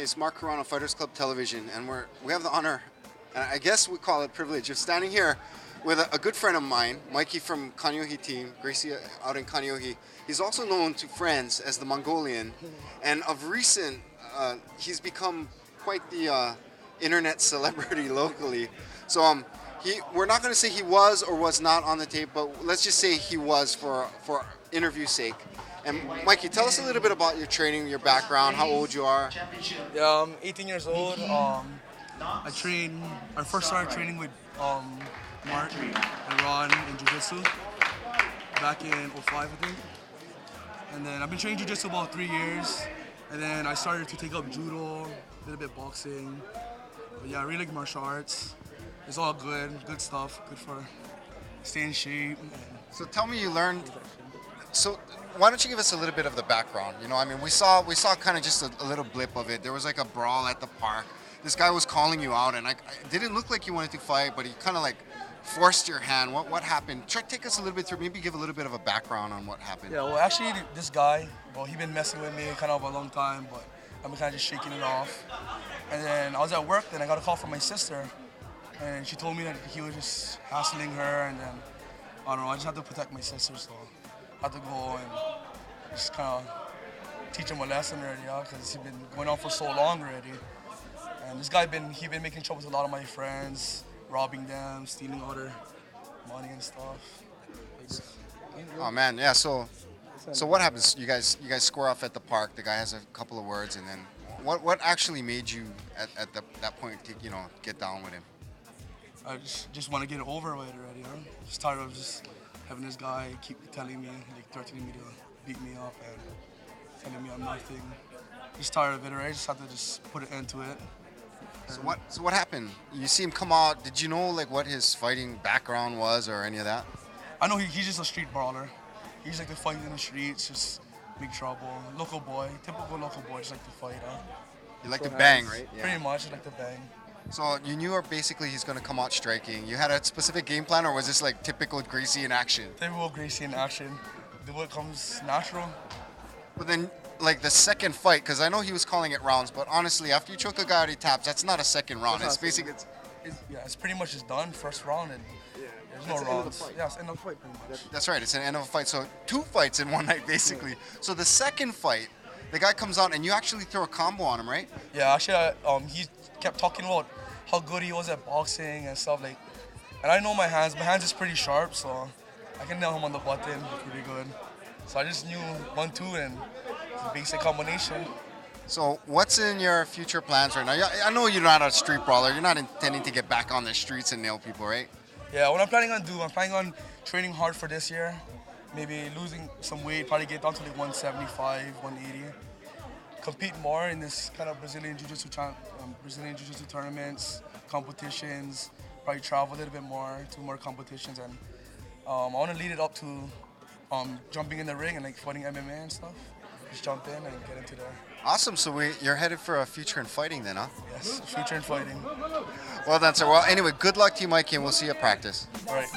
it's Mark Carano, Fighters Club Television, and we have the honor, and I guess we call it privilege, of standing here with a good friend of mine, Mikey from Kanyohi team, Gracie out in Kanyohi. He's also known to friends as the Mongolian, and of recent, he's become quite the internet celebrity locally. So we're not going to say he was or was not on the tape, but let's just say he was for interview's sake. And Mikey, tell us a little bit about your training, your background, how old you are. Yeah, I'm 18 years old. I first started training with Mark and Ron in Jiu-Jitsu back in 05, I think. And then I've been training Jiu-Jitsu about 3 years. And then I started to take up Judo, a little bit boxing. But yeah, I really like martial arts. It's all good stuff, good for staying in shape. So tell me, you learned. So why don't you give us a little bit of the background? You know, I mean, we saw kind of just a little blip of it. There was like a brawl at the park. This guy was calling you out, and it didn't look like you wanted to fight, but he kind of like forced your hand. What happened? Try to take us a little bit through. Maybe give a little bit of a background on what happened. Yeah, well, actually, this guy, he been messing with me kind of a long time, but I've been kind of just shaking it off. And then I was at work, then I got a call from my sister, and she told me that he was just hassling her, and then I don't know. I just had to protect my sister, so I had to go and just kind of teach him a lesson already, because he's been going on for so long already. And this guy he been making trouble with a lot of my friends, robbing them, stealing all their money and stuff. Oh man, yeah. So what happens? You guys square off at the park. The guy has a couple of words, and then what actually made you at that point to get down with him? I just want to get it over with already. Just tired of just having this guy keep telling me, like threatening me to beat me up and telling me I'm nothing. Just tired of it already. Just have to just put an end to it. So what happened? You see him come out. Did you know like what his fighting background was or any of that? I know he's just a street brawler. He's like to fight in the streets, just make trouble. Local boy, typical local boy, just like to fight. You like to bang, right? Yeah. Pretty much, like to bang. So you knew basically he's going to come out striking. You had a specific game plan, or was this like typical Gracie in action? Typical Gracie in action. The way it comes natural. But then, like the second fight, because I know he was calling it rounds, but honestly, after you choke a guy out, he taps. That's not a second round. It's basically it's pretty much just done. First round, and there's no rounds. Yeah, it's end of the fight pretty much. That's right. It's an end of a fight. So 2 fights in one night, basically. Yeah. So the second fight, the guy comes out, and you actually throw a combo on him, right? Yeah, actually, he kept talking about how good he was at boxing and stuff like. And I know my hands. My hands is pretty sharp, so I can nail him on the button pretty good. So I just knew 1-2 and it's a basic combination. So what's in your future plans right now? I know you're not a street brawler. You're not intending to get back on the streets and nail people, right? Yeah, what I'm planning on training hard for this year. Maybe losing some weight, probably get down to like 175, 180. Compete more in this kind of Brazilian Jiu-Jitsu tournaments, competitions. Probably travel a little bit more to more competitions, and I want to lead it up to jumping in the ring and like fighting MMA and stuff. Just jump in and get into there. Awesome. So you're headed for a future in fighting then, huh? Yes, future in fighting. Well done, sir. Well, anyway, good luck to you, Mikey, and we'll see you at practice. All right.